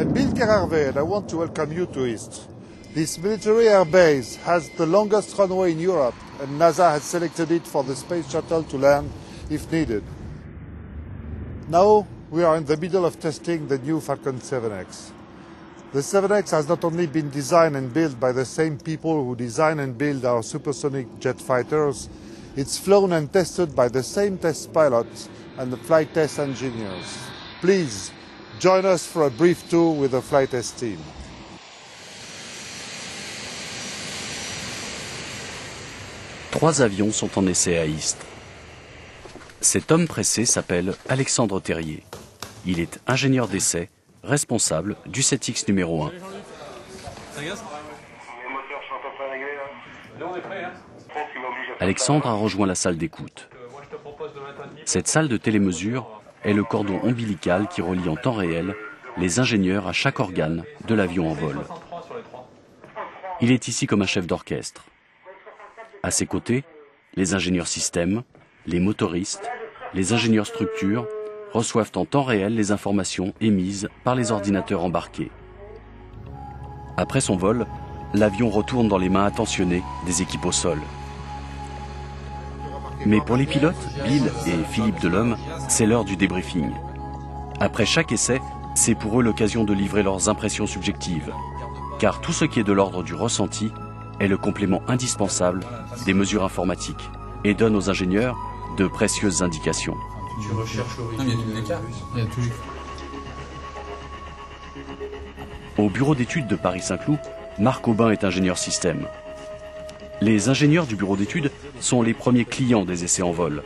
I'm Bill Carrarve and I want to welcome you to IST. This military air base has the longest runway in Europe and NASA has selected it for the space shuttle to land if needed. Now we are in the middle of testing the new Falcon 7X. The 7X has not only been designed and built by the same people who design and build our supersonic jet fighters, it's flown and tested by the same test pilots and the flight test engineers. Please, join us for a brief tour with the flight test team. Trois avions sont en essai à Istres. Cet homme pressé s'appelle Alexandre Terrier. Il est ingénieur d'essai, responsable du 7X numéro 1. Alexandre a rejoint la salle d'écoute. Cette salle de télémesure est le cordon ombilical qui relie en temps réel les ingénieurs à chaque organe de l'avion en vol. Il est ici comme un chef d'orchestre. À ses côtés, les ingénieurs système, les motoristes, les ingénieurs structure reçoivent en temps réel les informations émises par les ordinateurs embarqués. Après son vol, l'avion retourne dans les mains attentionnées des équipes au sol. Mais pour les pilotes, Bill et Philippe Delhomme, c'est l'heure du débriefing. Après chaque essai, c'est pour eux l'occasion de livrer leurs impressions subjectives. Car tout ce qui est de l'ordre du ressenti est le complément indispensable des mesures informatiques et donne aux ingénieurs de précieuses indications. Tu recherches l'origine. Il y a tout l'écart. Il y a tout. Au bureau d'études de Paris-Saint-Cloud, Marc Aubin est ingénieur système. Les ingénieurs du bureau d'études sont les premiers clients des essais en vol,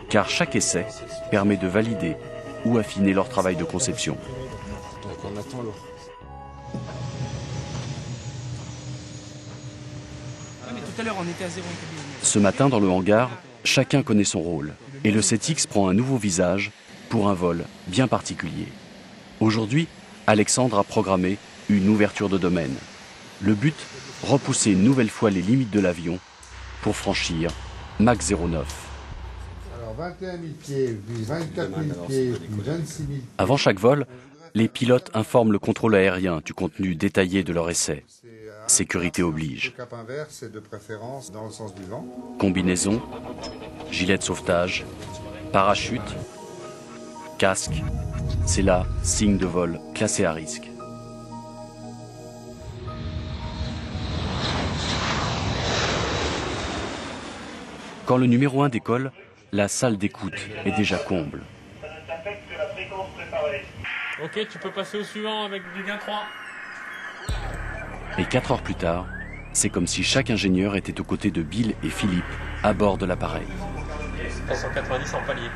car chaque essai permet de valider ou affiner leur travail de conception. Donc on attend l'eau. Tout à l'heure, on était à 0. Ce matin, dans le hangar, chacun connaît son rôle. Et le 7X prend un nouveau visage pour un vol bien particulier. Aujourd'hui, Alexandre a programmé une ouverture de domaine. Le but, repousser une nouvelle fois les limites de l'avion pour franchir Mach 09. Alors 21 000 pieds, puis 24 000 pieds, puis 26 000 pieds. Avant chaque vol, les pilotes informent le contrôle aérien du contenu détaillé de leur essai. Sécurité oblige. Le cap inverse est de préférence dans le sens du vent. Combinaison, gilet de sauvetage, parachute, casque, c'est là signe de vol classé à risque. Quand le numéro 1 décolle, la salle d'écoute est déjà comble. Ok, tu peux passer au suivant avec du gain 3. Et 4 heures plus tard, c'est comme si chaque ingénieur était aux côtés de Bill et Philippe à bord de l'appareil. 390 en palier.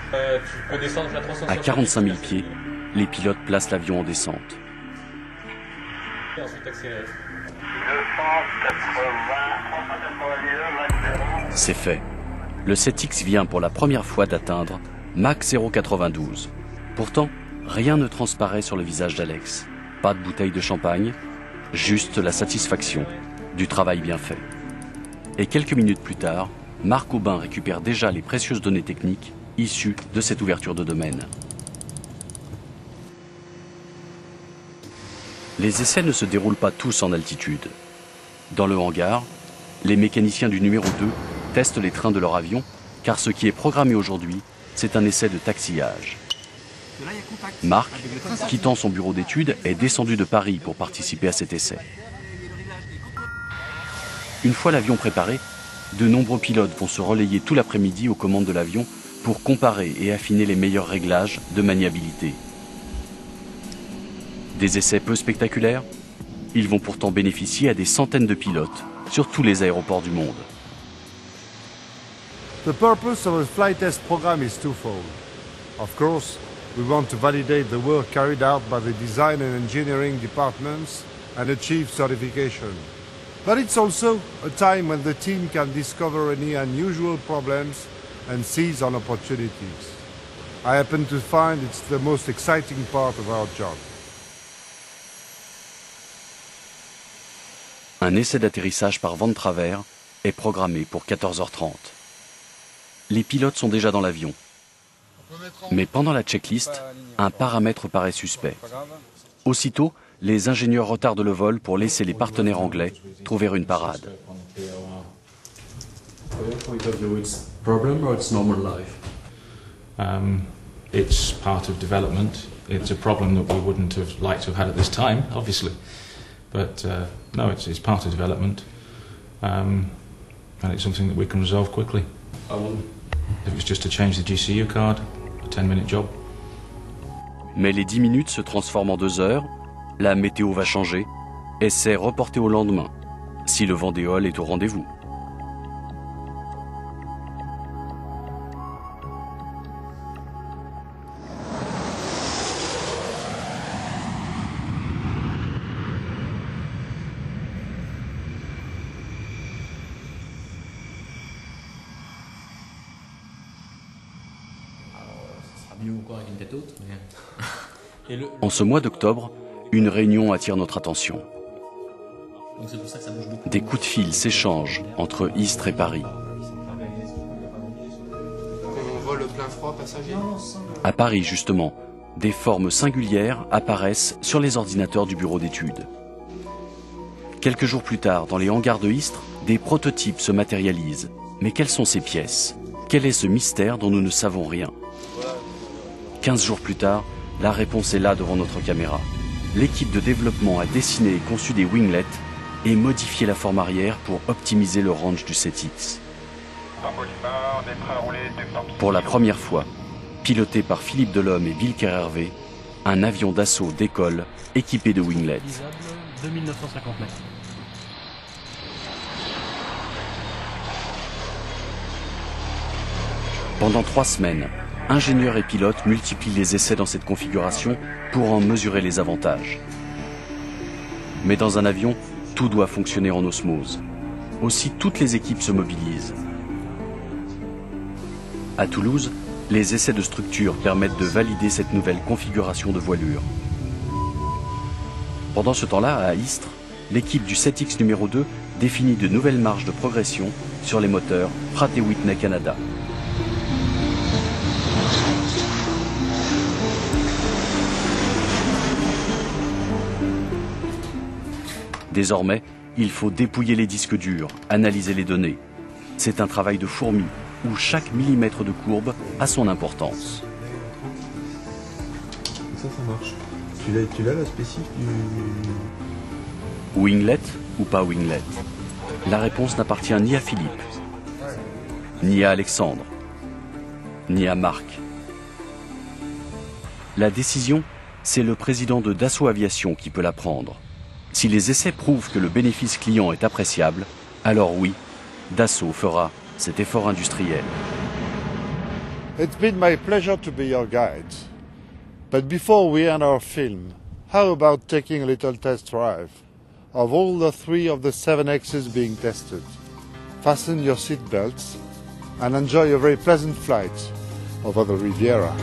Tu peux descendre jusqu'à 360. À 45 000 pieds, les pilotes placent l'avion en descente. Et ensuite accélérer. C'est fait. Le 7X vient pour la première fois d'atteindre Mach 0,92. Pourtant, rien ne transparaît sur le visage d'Alex. Pas de bouteille de champagne, juste la satisfaction du travail bien fait. Et quelques minutes plus tard, Marc Aubin récupère déjà les précieuses données techniques issues de cette ouverture de domaine. Les essais ne se déroulent pas tous en altitude. Dans le hangar, les mécaniciens du numéro 2 testent les trains de leur avion, car ce qui est programmé aujourd'hui, c'est un essai de taxillage. Marc, quittant son bureau d'études, est descendu de Paris pour participer à cet essai. Une fois l'avion préparé, de nombreux pilotes vont se relayer tout l'après-midi aux commandes de l'avion pour comparer et affiner les meilleurs réglages de maniabilité. Des essais peu spectaculaires, ils vont pourtant bénéficier à des centaines de pilotes sur tous les aéroports du monde. The purpose of a flight test program is twofold. Of course, we want to validate the work carried out by the design and engineering departments and achieve certification. But it's also a time when the team can discover any unusual problems and seize on opportunities. I happen to find it's the most exciting part of our job. Un essai d'atterrissage par vent de travers est programmé pour 14h30. Les pilotes sont déjà dans l'avion. Mais pendant la checklist, un paramètre paraît suspect. Aussitôt, les ingénieurs retardent le vol pour laisser les partenaires anglais trouver une parade. It's part of development. It's a problem that we wouldn't have liked to have had at this time, obviously. But no, it's part of development. And it's something that we can resolve quickly. If it's just to change the GCU card, a 10-minute job. Mais les 10 minutes se transforment en 2 heures, la météo va changer, essai reporté au lendemain, si le Vendéol est au rendez-vous. En ce mois d'octobre, une réunion attire notre attention. Des coups de fil s'échangent entre Istres et Paris. On vole le plein froid passager. À Paris, justement, des formes singulières apparaissent sur les ordinateurs du bureau d'études. Quelques jours plus tard, dans les hangars de Istres, des prototypes se matérialisent. Mais quelles sont ces pièces? Quel est ce mystère dont nous ne savons rien? 15 jours plus tard, la réponse est là devant notre caméra. L'équipe de développement a dessiné et conçu des winglets et modifié la forme arrière pour optimiser le range du 7X. Pour la première fois, piloté par Philippe Delhomme et Bill Kerr-Hervé, un avion d'assaut décolle équipé de winglets. 2950 mètres. Pendant 3 semaines, ingénieurs et pilotes multiplient les essais dans cette configuration pour en mesurer les avantages. Mais dans un avion, tout doit fonctionner en osmose. Aussi, toutes les équipes se mobilisent. À Toulouse, les essais de structure permettent de valider cette nouvelle configuration de voilure. Pendant ce temps-là, à Istres, l'équipe du 7X numéro 2 définit de nouvelles marges de progression sur les moteurs Pratt & Whitney Canada. Désormais, il faut dépouiller les disques durs, analyser les données. C'est un travail de fourmi, où chaque millimètre de courbe a son importance. Ça marche. Tu l'as la spécifique du... Winglet ou pas winglet? La réponse n'appartient ni à Philippe, ni à Alexandre, ni à Marc. La décision, c'est le président de Dassault Aviation qui peut la prendre. Si les essais prouvent que le bénéfice client est appréciable, alors oui, Dassault fera cet effort industriel. It's been my pleasure to be your guide. But before we end our film, how about taking a little test drive of all the 3 of the 7Xs being tested? Fasten your seat belts and enjoy a very pleasant flight over the Riviera.